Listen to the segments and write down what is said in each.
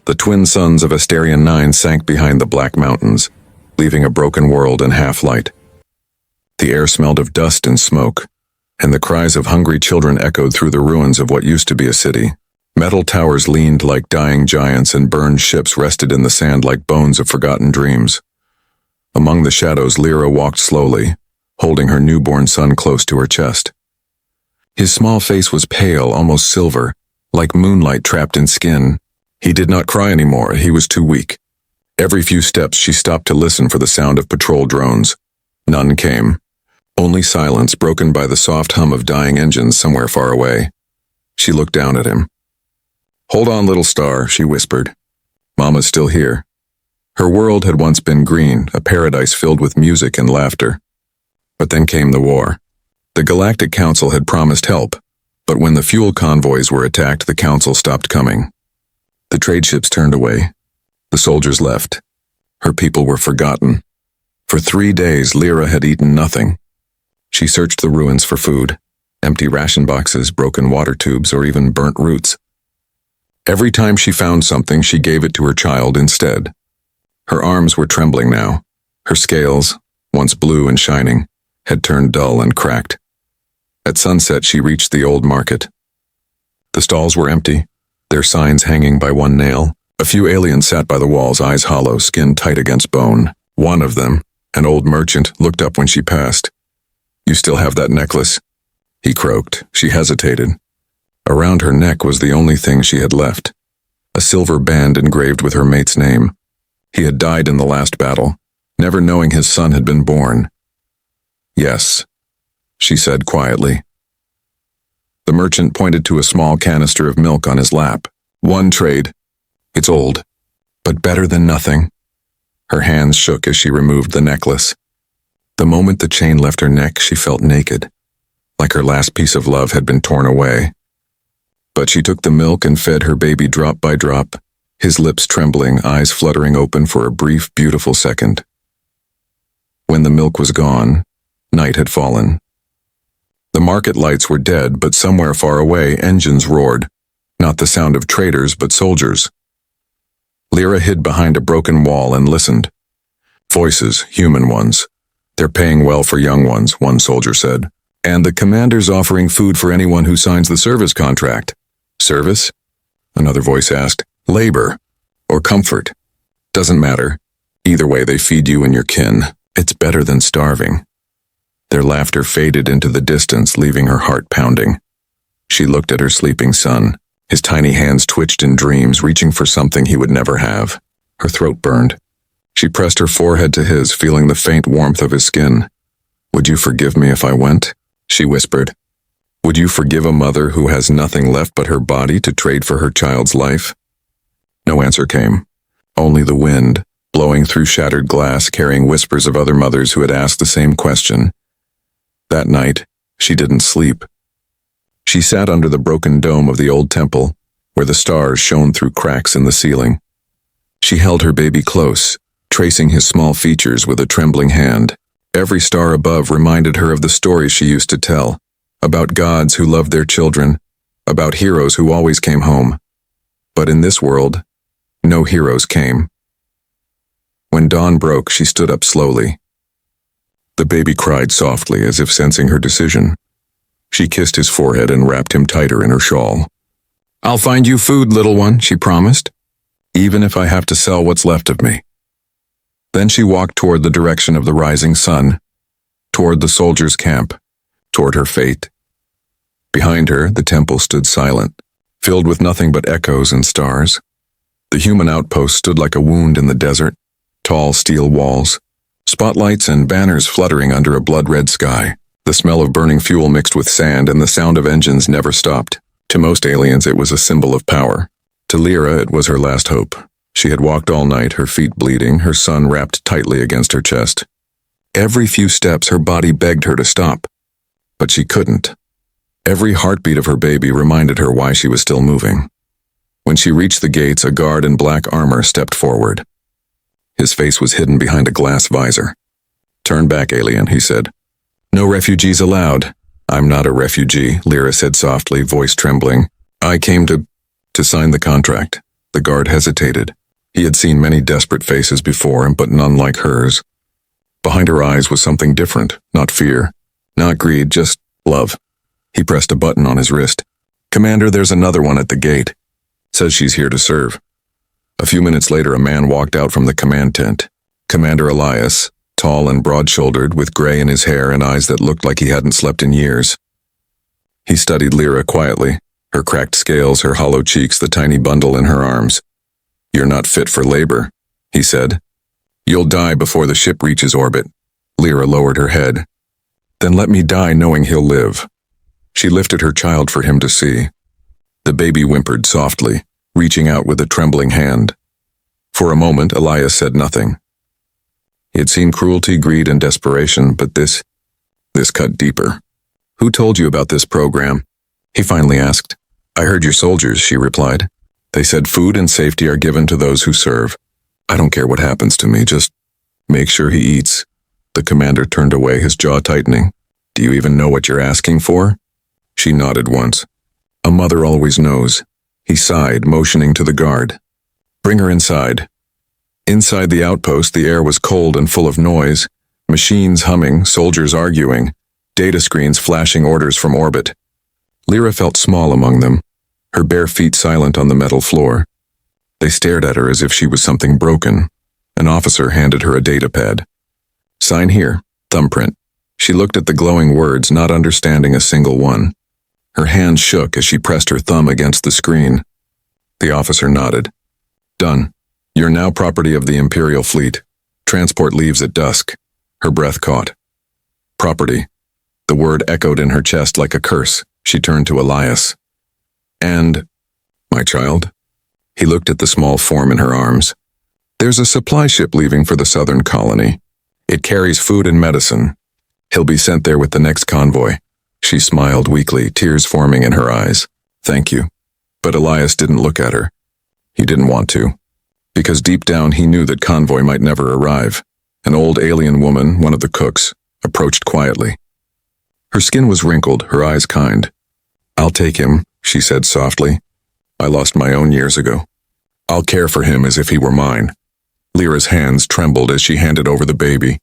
The twin suns of Asterion 9 sank behind the black mountains, leaving a broken world in half-light. The air smelled of dust and smoke, and the cries of hungry children echoed through the ruins of what used to be a city. Metal towers leaned like dying giants, and burned ships rested in the sand like bones of forgotten dreams. Among the shadows, Lira walked slowly, holding her newborn son close to her chest. His small face was pale, almost silver, like moonlight trapped in skin. He did not cry anymore, he was too weak. Every few steps she stopped to listen for the sound of patrol drones. None came. Only silence, broken by the soft hum of dying engines somewhere far away. She looked down at him. "Hold on, little star," she whispered. "Mama's still here." Her world had once been green, a paradise filled with music and laughter. But then came the war. The Galactic Council had promised help, but when the fuel convoys were attacked, the Council stopped coming. The trade ships turned away. The soldiers left. Her people were forgotten. For 3 days, Lira had eaten nothing. She searched the ruins for food, empty ration boxes, broken water tubes, or even burnt roots. Every time she found something, she gave it to her child instead. Her arms were trembling now. Her scales, once blue and shining, had turned dull and cracked. At sunset, she reached the old market. The stalls were empty, their signs hanging by one nail. A few aliens sat by the walls, eyes hollow, skin tight against bone. One of them, an old merchant, looked up when she passed. "You still have that necklace?" He croaked. She hesitated. Around her neck was the only thing she had left. A silver band engraved with her mate's name. He had died in the last battle, never knowing his son had been born. "Yes," she said quietly. The merchant pointed to a small canister of milk on his lap. "One trade. It's old, but better than nothing." Her hands shook as she removed the necklace. The moment the chain left her neck, she felt naked, like her last piece of love had been torn away. But she took the milk and fed her baby drop by drop, his lips trembling, eyes fluttering open for a brief, beautiful second. When the milk was gone, night had fallen. The market lights were dead, but somewhere far away, engines roared, not the sound of traders, but soldiers. Lira hid behind a broken wall and listened. Voices, human ones. "They're paying well for young ones," one soldier said. "And the commander's offering food for anyone who signs the service contract." "Service?" another voice asked. "Labor. Or comfort. Doesn't matter. Either way, they feed you and your kin. It's better than starving." Their laughter faded into the distance, leaving her heart pounding. She looked at her sleeping son. His tiny hands twitched in dreams, reaching for something he would never have. Her throat burned. She pressed her forehead to his, feeling the faint warmth of his skin. "Would you forgive me if I went?" she whispered. "Would you forgive a mother who has nothing left but her body to trade for her child's life?" No answer came. Only the wind, blowing through shattered glass, carrying whispers of other mothers who had asked the same question. That night, she didn't sleep. She sat under the broken dome of the old temple, where the stars shone through cracks in the ceiling. She held her baby close, tracing his small features with a trembling hand. Every star above reminded her of the stories she used to tell, about gods who loved their children, about heroes who always came home. But in this world, no heroes came. When dawn broke, she stood up slowly. The baby cried softly, as if sensing her decision. She kissed his forehead and wrapped him tighter in her shawl. "I'll find you food, little one," she promised, "even if I have to sell what's left of me." Then she walked toward the direction of the rising sun, toward the soldiers' camp, toward her fate. Behind her, the temple stood silent, filled with nothing but echoes and stars. The human outpost stood like a wound in the desert, tall steel walls, spotlights and banners fluttering under a blood-red sky. The smell of burning fuel mixed with sand, and the sound of engines never stopped. To most aliens, it was a symbol of power. To Lira, it was her last hope. She had walked all night, her feet bleeding, her son wrapped tightly against her chest. Every few steps, her body begged her to stop, but she couldn't. Every heartbeat of her baby reminded her why she was still moving. When she reached the gates, a guard in black armor stepped forward. His face was hidden behind a glass visor. "Turn back, alien," he said. "No refugees allowed." "I'm not a refugee," Lira said softly, voice trembling. "I came to sign the contract." The guard hesitated. He had seen many desperate faces before, but none like hers. Behind her eyes was something different, not fear, not greed, just love. He pressed a button on his wrist. "Commander, there's another one at the gate. Says she's here to serve." A few minutes later, a man walked out from the command tent. Commander Elias, tall and broad-shouldered, with gray in his hair and eyes that looked like he hadn't slept in years. He studied Lira quietly, her cracked scales, her hollow cheeks, the tiny bundle in her arms. "You're not fit for labor," he said. "You'll die before the ship reaches orbit." Lira lowered her head. "Then let me die knowing he'll live." She lifted her child for him to see. The baby whimpered softly, reaching out with a trembling hand. For a moment, Elias said nothing. He had seen cruelty, greed, and desperation, but this cut deeper. "Who told you about this program?" he finally asked. "I heard your soldiers," she replied. "They said food and safety are given to those who serve. I don't care what happens to me, just make sure he eats." The commander turned away, his jaw tightening. "Do you even know what you're asking for?" She nodded once. "A mother always knows." He sighed, motioning to the guard. "Bring her inside." Inside the outpost, the air was cold and full of noise. Machines humming, soldiers arguing, data screens flashing orders from orbit. Lira felt small among them, her bare feet silent on the metal floor. They stared at her as if she was something broken. An officer handed her a data pad. "Sign here, thumbprint." She looked at the glowing words, not understanding a single one. Her hand shook as she pressed her thumb against the screen. The officer nodded. "Done. You're now property of the Imperial Fleet. Transport leaves at dusk." Her breath caught. "Property." The word echoed in her chest like a curse. She turned to Elias. "And, my child?" He looked at the small form in her arms. "There's a supply ship leaving for the southern colony. It carries food and medicine. He'll be sent there with the next convoy." She smiled weakly, tears forming in her eyes. "Thank you." But Elias didn't look at her. He didn't want to. Because deep down he knew that convoy might never arrive. An old alien woman, one of the cooks, approached quietly. Her skin was wrinkled, her eyes kind. "I'll take him," she said softly. "I lost my own years ago. I'll care for him as if he were mine." Lyra's hands trembled as she handed over the baby.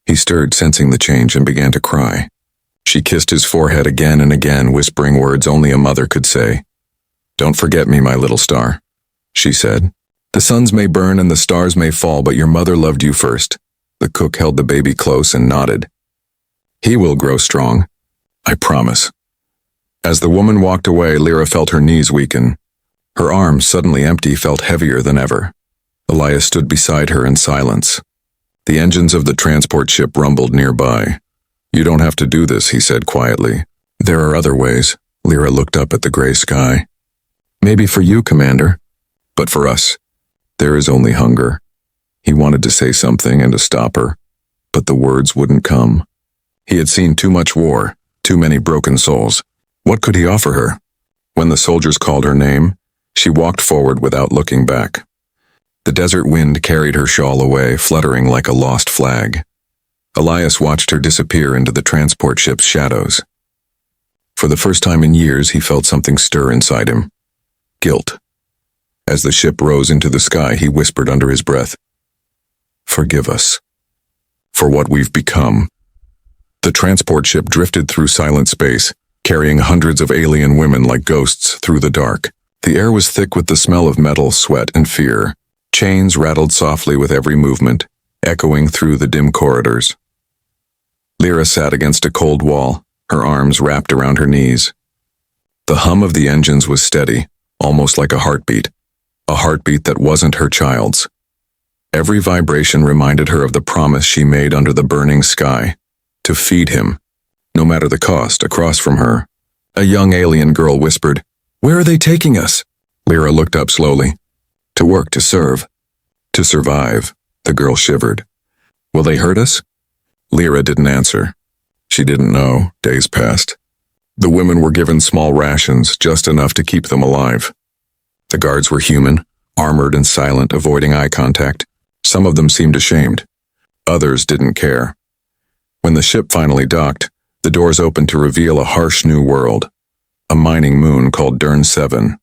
He stirred, sensing the change, and began to cry. She kissed his forehead again and again, whispering words only a mother could say. "Don't forget me, my little star," she said. "The suns may burn and the stars may fall, but your mother loved you first." The cook held the baby close and nodded. "He will grow strong. I promise." As the woman walked away, Lira felt her knees weaken. Her arms, suddenly empty, felt heavier than ever. Elias stood beside her in silence. The engines of the transport ship rumbled nearby. "You don't have to do this," he said quietly. "There are other ways." Lira looked up at the gray sky. "Maybe for you, Commander. But for us, there is only hunger." He wanted to say something and to stop her, but the words wouldn't come. He had seen too much war, too many broken souls. What could he offer her? When the soldiers called her name, she walked forward without looking back. The desert wind carried her shawl away, fluttering like a lost flag. Elias watched her disappear into the transport ship's shadows. For the first time in years, he felt something stir inside him. Guilt. As the ship rose into the sky, he whispered under his breath, "Forgive us for what we've become." The transport ship drifted through silent space, carrying hundreds of alien women like ghosts through the dark. The air was thick with the smell of metal, sweat, and fear. Chains rattled softly with every movement, echoing through the dim corridors. Lira sat against a cold wall, her arms wrapped around her knees. The hum of the engines was steady, almost like a heartbeat that wasn't her child's. Every vibration reminded her of the promise she made under the burning sky, to feed him, no matter the cost. Across from her, a young alien girl whispered, "Where are they taking us?" Lira looked up slowly. "To work, to serve, to survive," the girl shivered. "Will they hurt us?" Lira didn't answer. She didn't know. Days passed. The women were given small rations, just enough to keep them alive. The guards were human, armored and silent, avoiding eye contact. Some of them seemed ashamed. Others didn't care. When the ship finally docked, the doors opened to reveal a harsh new world, a mining moon called Dern 7.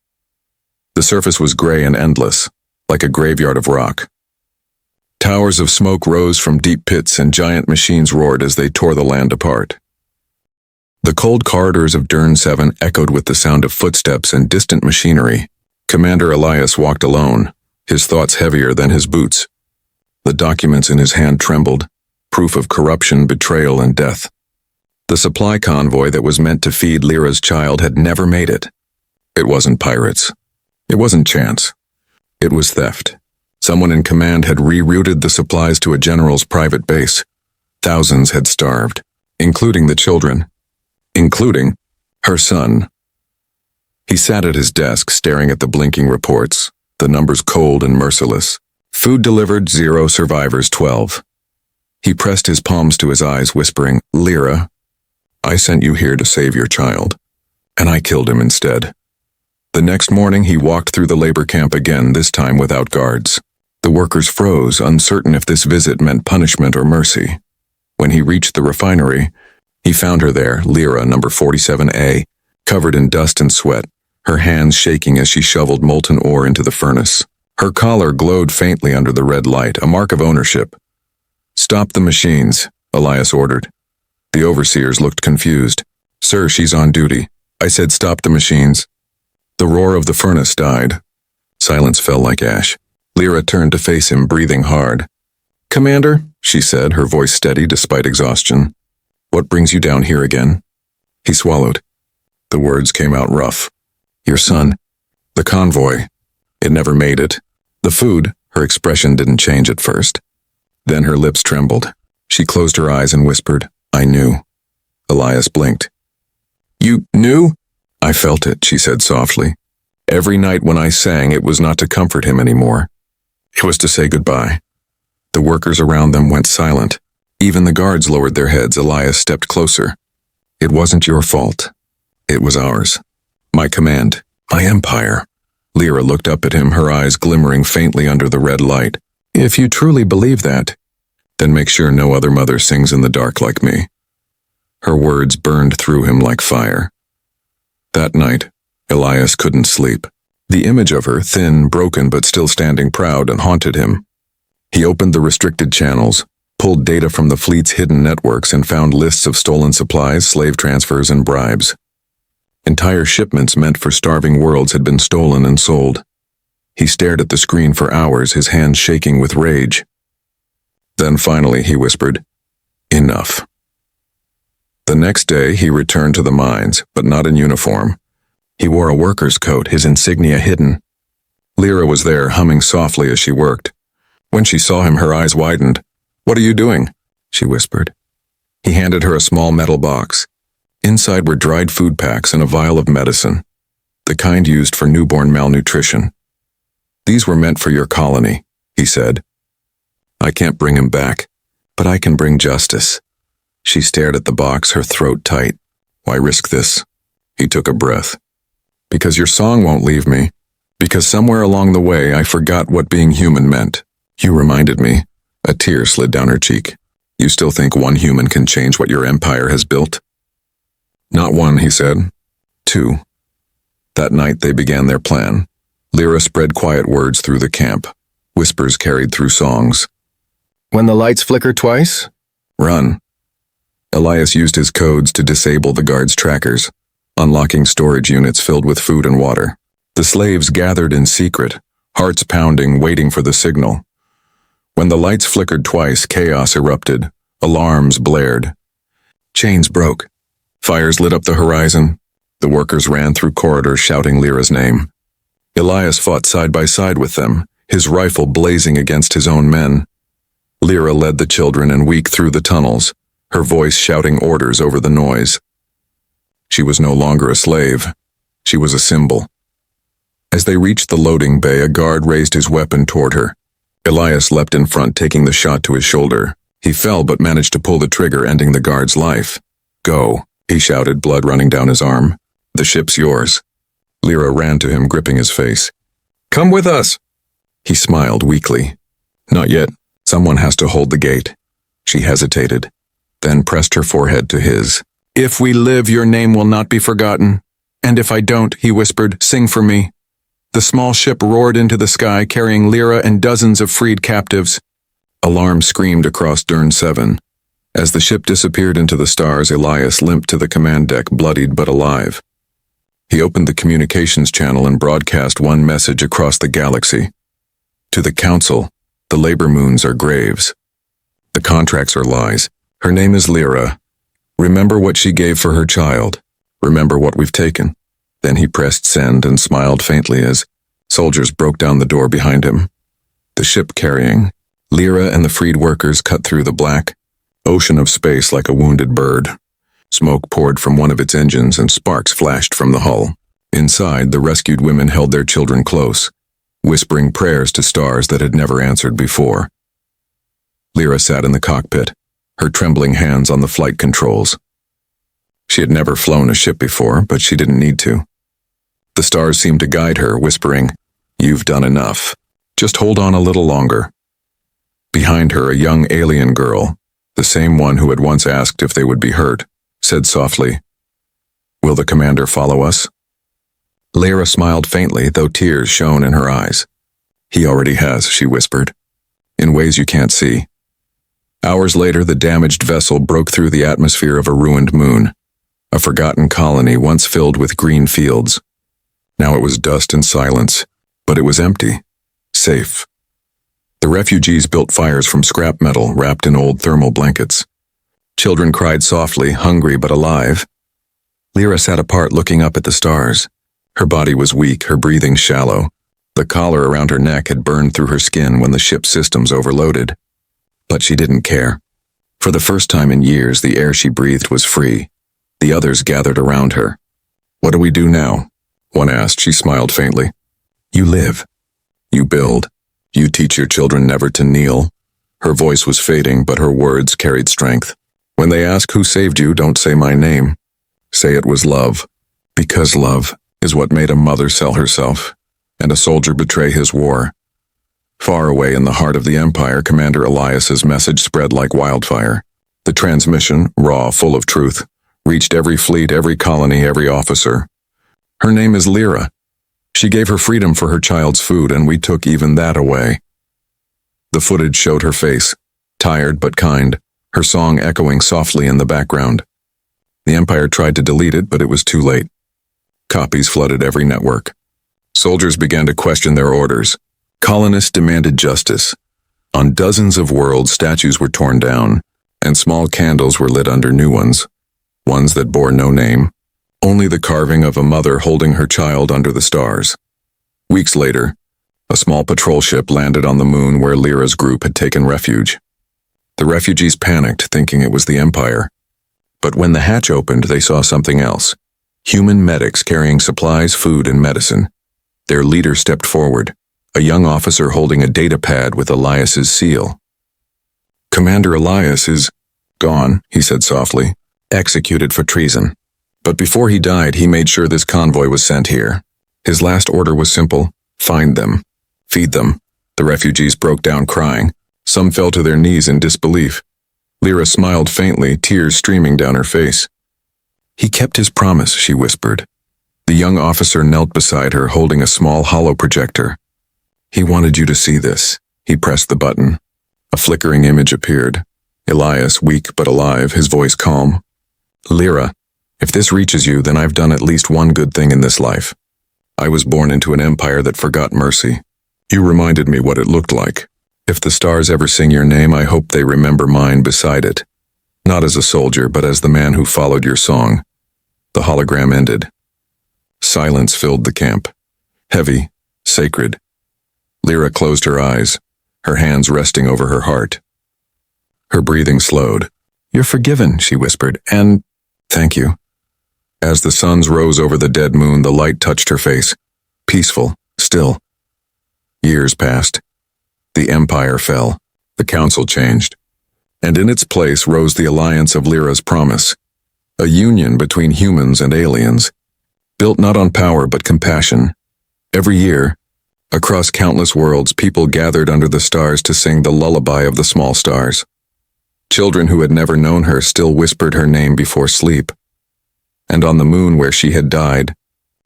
The surface was gray and endless, like a graveyard of rock. Towers of smoke rose from deep pits and giant machines roared as they tore the land apart. The cold corridors of Dern 7 echoed with the sound of footsteps and distant machinery. Commander Elias walked alone, his thoughts heavier than his boots. The documents in his hand trembled, proof of corruption, betrayal, and death. The supply convoy that was meant to feed Lira's child had never made it. It wasn't pirates. It wasn't chance. It was theft. Someone in command had rerouted the supplies to a general's private base. Thousands had starved, including the children, including her son. He sat at his desk staring at the blinking reports, the numbers cold and merciless. Food delivered, 0 survivors, 12. He pressed his palms to his eyes, whispering, "Lira, I sent you here to save your child, and I killed him instead." The next morning he walked through the labor camp again, this time without guards. The workers froze, uncertain if this visit meant punishment or mercy. When he reached the refinery, he found her there, Lira, number 47A, covered in dust and sweat, her hands shaking as she shoveled molten ore into the furnace. Her collar glowed faintly under the red light, a mark of ownership. "Stop the machines," Elias ordered. The overseers looked confused. "Sir, she's on duty." "I said stop the machines." The roar of the furnace died. Silence fell like ash. Lira turned to face him, breathing hard. "Commander," she said, her voice steady despite exhaustion. "What brings you down here again?" He swallowed. The words came out rough. "Your son. The convoy. It never made it. The food." Her expression didn't change at first. Then her lips trembled. She closed her eyes and whispered, "I knew." Elias blinked. "You knew?" "I felt it," she said softly. "Every night when I sang, it was not to comfort him anymore. It was to say goodbye." The workers around them went silent. Even the guards lowered their heads. Elias stepped closer. "It wasn't your fault. It was ours. My command. My empire." Lira looked up at him, her eyes glimmering faintly under the red light. "If you truly believe that, then make sure no other mother sings in the dark like me." Her words burned through him like fire. That night, Elias couldn't sleep. The image of her, thin, broken, but still standing proud, haunted him. He opened the restricted channels, pulled data from the fleet's hidden networks, and found lists of stolen supplies, slave transfers, and bribes. Entire shipments meant for starving worlds had been stolen and sold. He stared at the screen for hours, his hands shaking with rage. Then finally he whispered, "Enough." The next day he returned to the mines, but not in uniform. He wore a worker's coat, his insignia hidden. Lira was there, humming softly as she worked. When she saw him, her eyes widened. "What are you doing?" she whispered. He handed her a small metal box. Inside were dried food packs and a vial of medicine, the kind used for newborn malnutrition. "These were meant for your colony," he said. "I can't bring him back, but I can bring justice." She stared at the box, her throat tight. "Why risk this?" He took a breath. "Because your song won't leave me. Because somewhere along the way I forgot what being human meant. You reminded me." A tear slid down her cheek. "You still think one human can change what your empire has built?" "Not one," he said. "Two." That night they began their plan. Lira spread quiet words through the camp. Whispers carried through songs. "When the lights flicker twice, run." Elias used his codes to disable the guards' trackers, unlocking storage units filled with food and water. The slaves gathered in secret, hearts pounding, waiting for the signal. When the lights flickered twice, chaos erupted. Alarms blared. Chains broke. Fires lit up the horizon. The workers ran through corridors shouting Lira's name. Elias fought side by side with them, his rifle blazing against his own men. Lira led the children and Week through the tunnels, her voice shouting orders over the noise. She was no longer a slave. She was a symbol. As they reached the loading bay, a guard raised his weapon toward her. Elias leapt in front, taking the shot to his shoulder. He fell but managed to pull the trigger, ending the guard's life. "Go," he shouted, blood running down his arm. "The ship's yours." Lira ran to him, gripping his face. "Come with us." He smiled weakly. "Not yet. Someone has to hold the gate." She hesitated, then pressed her forehead to his. "If we live, your name will not be forgotten. And if I don't," he whispered, "sing for me." The small ship roared into the sky, carrying Lira and dozens of freed captives. Alarm screamed across Dern 7. As the ship disappeared into the stars, Elias limped to the command deck, bloodied but alive. He opened the communications channel and broadcast one message across the galaxy. To the Council, the labor moons are graves. The contracts are lies. Her name is Lira. Remember what she gave for her child. Remember what we've taken. Then he pressed send and smiled faintly as soldiers broke down the door behind him. The ship carrying Lira and the freed workers cut through the black ocean of space like a wounded bird. Smoke poured from one of its engines and sparks flashed from the hull. Inside, the rescued women held their children close, whispering prayers to stars that had never answered before. Lira sat in the cockpit, her trembling hands on the flight controls. She had never flown a ship before, but she didn't need to. The stars seemed to guide her, whispering, "You've done enough. Just hold on a little longer." Behind her, a young alien girl, the same one who had once asked if they would be hurt, said softly, "Will the commander follow us?" Lira smiled faintly, though tears shone in her eyes. "He already has," she whispered, "in ways you can't see." Hours later, the damaged vessel broke through the atmosphere of a ruined moon, a forgotten colony once filled with green fields. Now it was dust and silence, but it was empty, safe. The refugees built fires from scrap metal wrapped in old thermal blankets. Children cried softly, hungry but alive. Lira sat apart looking up at the stars. Her body was weak, her breathing shallow. The collar around her neck had burned through her skin when the ship's systems overloaded. But she didn't care. For the first time in years, the air she breathed was free. The others gathered around her. "What do we do now?" one asked. She smiled faintly. "You live. You build. You teach your children never to kneel." Her voice was fading, but her words carried strength. "When they ask who saved you, don't say my name. Say it was love. Because love is what made a mother sell herself, and a soldier betray his war." Far away in the heart of the Empire, Commander Elias's message spread like wildfire. The transmission, raw, full of truth, reached every fleet, every colony, every officer. "Her name is Lira. She gave her freedom for her child's food, and we took even that away." The footage showed her face, tired but kind, her song echoing softly in the background. The Empire tried to delete it, but it was too late. Copies flooded every network. Soldiers began to question their orders. Colonists demanded justice. On dozens of worlds, statues were torn down, and small candles were lit under new ones that bore no name, only the carving of a mother holding her child under the stars. Weeks later, a small patrol ship landed on the moon where Lira's group had taken refuge. The refugees panicked, thinking it was the Empire. But when the hatch opened, they saw something else. Human medics carrying supplies, food, and medicine. Their leader stepped forward, a young officer holding a data pad with Elias's seal. "Commander Elias is gone," he said softly, "executed for treason. But before he died, he made sure this convoy was sent here. His last order was simple: find them, feed them." The refugees broke down crying. Some fell to their knees in disbelief. Lira smiled faintly, tears streaming down her face. "He kept his promise," she whispered. The young officer knelt beside her, holding a small hollow projector. "He wanted you to see this." He pressed the button. A flickering image appeared. Elias, weak but alive, his voice calm. "Lira, if this reaches you, then I've done at least one good thing in this life. I was born into an empire that forgot mercy. You reminded me what it looked like. If the stars ever sing your name, I hope they remember mine beside it. Not as a soldier, but as the man who followed your song." The hologram ended. Silence filled the camp. Heavy, sacred. Lira closed her eyes, her hands resting over her heart. Her breathing slowed. "You're forgiven," she whispered, "and thank you." As the suns rose over the dead moon, the light touched her face. Peaceful, still. Years passed. The Empire fell. The Council changed. And in its place rose the alliance of Lira's promise. A union between humans and aliens, built not on power but compassion. Every year, across countless worlds, people gathered under the stars to sing the lullaby of the small stars. Children who had never known her still whispered her name before sleep. And on the moon where she had died,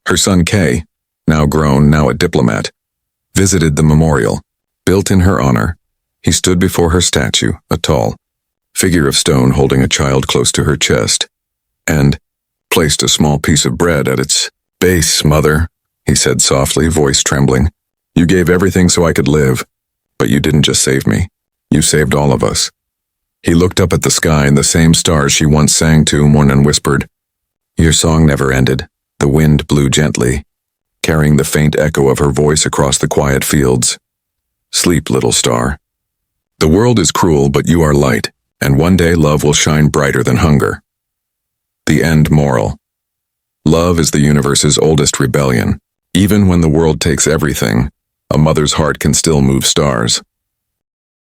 her son Kay, now grown, now a diplomat, visited the memorial, built in her honor. He stood before her statue, a tall figure of stone holding a child close to her chest, and placed a small piece of bread at its base. "Mother," he said softly, voice trembling, "you gave everything so I could live, but you didn't just save me. You saved all of us." He looked up at the sky and the same stars she once sang to him and whispered, "Your song never ended." The wind blew gently, carrying the faint echo of her voice across the quiet fields. "Sleep, little star. The world is cruel, but you are light, and one day love will shine brighter than hunger." The end moral. Love is the universe's oldest rebellion. Even when the world takes everything, a mother's heart can still move stars.